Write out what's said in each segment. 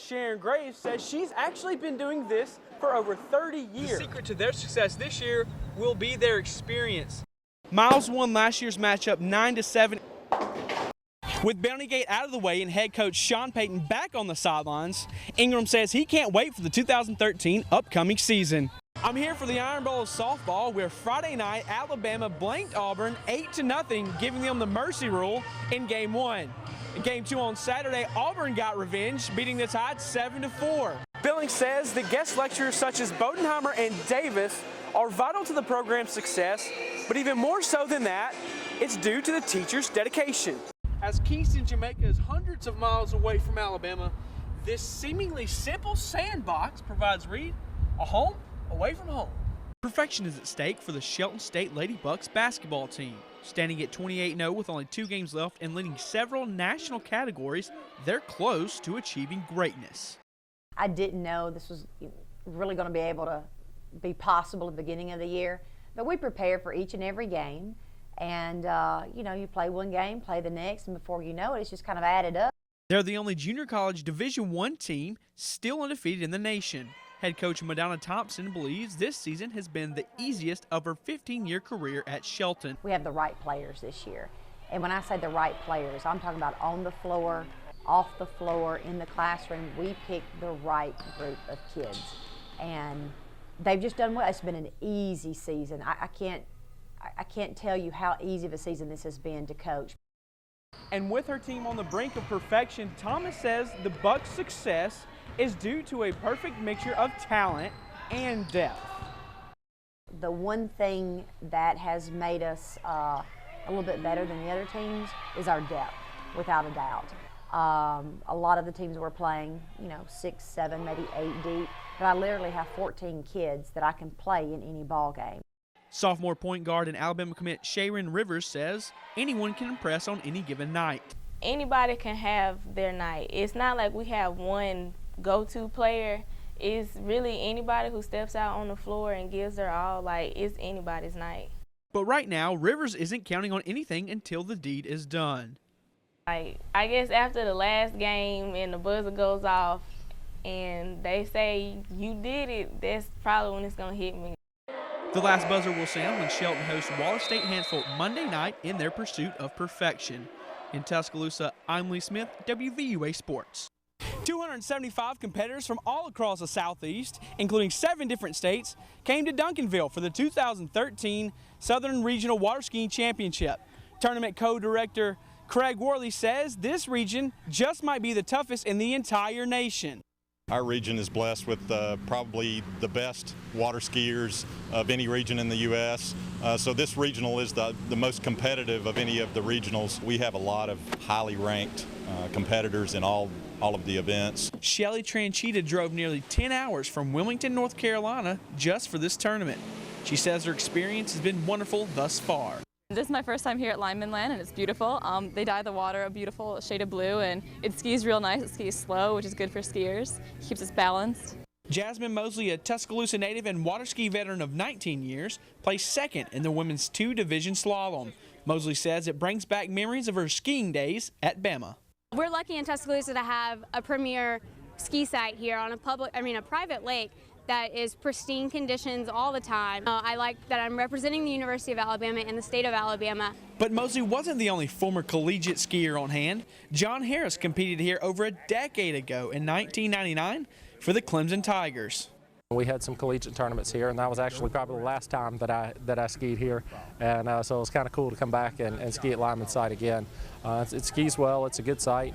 Sharon Graves says she's actually been doing this for over 30 years. The secret to their success this year will be their experience. Miles won last year's matchup 9-7. With Bounty Gate out of the way and head coach Sean Payton back on the sidelines, Ingram says he can't wait for the 2013 upcoming season. I'm here for the Iron Bowl of softball, where Friday night Alabama blanked Auburn 8-0, giving them the mercy rule in Game 1. In Game 2 on Saturday, Auburn got revenge, beating the Tide 7-4. Billings says that guest lecturers such as Bodenheimer and Davis are vital to the program's success, but even more so than that, it's due to the teachers' dedication. As Kingston, Jamaica is hundreds of miles away from Alabama, this seemingly simple sandbox provides Reed a home away from home. Perfection is at stake for the Shelton State Lady Bucks basketball team. Standing at 28-0 with only 2 games left and leading several national categories, they're close to achieving greatness. I didn't know this was really going to be able to be possible at the beginning of the year, but we prepare for each and every game. And, you play one game, play the next, and before you know it, it's just kind of added up. They're the only junior college Division I team still undefeated in the nation. Head coach Madonna Thompson believes this season has been the easiest of her 15-year career at Shelton. We have the right players this year. And when I say the right players, I'm talking about on the floor, off the floor, in the classroom. We picked the right group of kids. And they've just done well. It's been an easy season. I can't tell you how easy of a season this has been to coach. And with her team on the brink of perfection, Thomas says the Bucks' success is due to a perfect mixture of talent and depth. The one thing that has made us a little bit better than the other teams is our depth, without a doubt. A lot of the teams we're playing, 6, 7, maybe 8 deep, but I literally have 14 kids that I can play in any ball game. Sophomore point guard and Alabama commit Sharon Rivers says anyone can impress on any given night. Anybody can have their night. It's not like we have one go-to player. It's really anybody who steps out on the floor and gives their all. Like, it's anybody's night. But right now, Rivers isn't counting on anything until the deed is done. Like, I guess after the last game and the buzzer goes off and they say you did it, that's probably when it's going to hit me. The last buzzer will sound when Shelton hosts Waller State Hansford Monday night in their pursuit of perfection. In Tuscaloosa, I'm Lee Smith, WVUA Sports. 275 competitors from all across the Southeast, including 7 different states, came to Duncanville for the 2013 Southern Regional Water Skiing Championship. Tournament co-director Craig Worley says this region just might be the toughest in the entire nation. Our region is blessed with probably the best water skiers of any region in the U.S. So this regional is the most competitive of any of the regionals. We have a lot of highly ranked competitors in all of the events. Shelly Tranchita drove nearly 10 hours from Wilmington, North Carolina just for this tournament. She says her experience has been wonderful thus far. This is my first time here at Lineman Land, and it's beautiful. They dye the water a beautiful shade of blue, and it skis real nice. It skis slow, which is good for skiers. It keeps us balanced. Jasmine Mosley, a Tuscaloosa native and water ski veteran of 19 years, placed second in the women's 2-division slalom. Mosley says it brings back memories of her skiing days at Bama. We're lucky in Tuscaloosa to have a premier ski site here on a private lake that is pristine conditions all the time. I like that I'm representing the University of Alabama and the state of Alabama. But Mosley wasn't the only former collegiate skier on hand. John Harris competed here over a decade ago in 1999 for the Clemson Tigers. We had some collegiate tournaments here, and that was actually probably the last time that I skied here, and so it was kind of cool to come back and ski at Lyman site again. It skis well, it's a good site.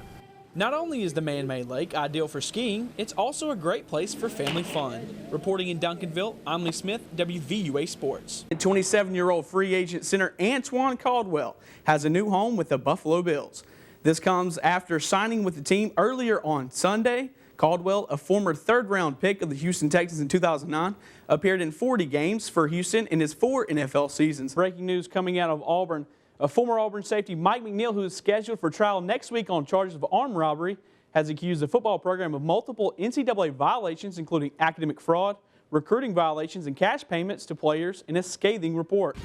Not only is the man-made lake ideal for skiing, it's also a great place for family fun. Reporting in Duncanville, I'm Lee Smith, WVUA Sports. 27-year-old free agent center Antoine Caldwell has a new home with the Buffalo Bills. This comes after signing with the team earlier on Sunday. Caldwell, a former third-round pick of the Houston Texans in 2009, appeared in 40 games for Houston in his 4 NFL seasons. Breaking news coming out of Auburn. A former Auburn safety, Mike McNeil, who is scheduled for trial next week on charges of armed robbery, has accused the football program of multiple NCAA violations, including academic fraud, recruiting violations, and cash payments to players in a scathing report.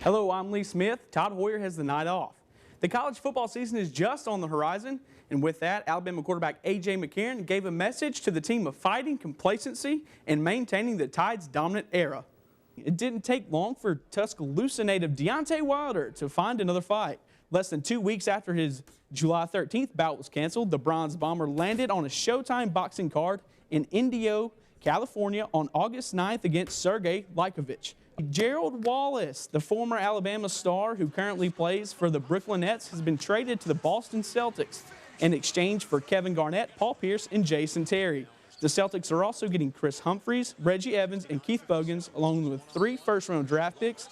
Hello, I'm Lee Smith. Todd Hoyer has the night off. The college football season is just on the horizon, and with that, Alabama quarterback A.J. McCarron gave a message to the team of fighting complacency and maintaining the Tide's dominant era. It didn't take long for Tuscaloosa native Deontay Wilder to find another fight. Less than 2 weeks after his July 13th bout was canceled, the Bronze Bomber landed on a Showtime boxing card in Indio, California on August 9th against Sergey Likovich. Gerald Wallace, the former Alabama star who currently plays for the Brooklyn Nets, has been traded to the Boston Celtics in exchange for Kevin Garnett, Paul Pierce, and Jason Terry. The Celtics are also getting Chris Humphries, Reggie Evans, and Keith Bogans, along with 3 first-round draft picks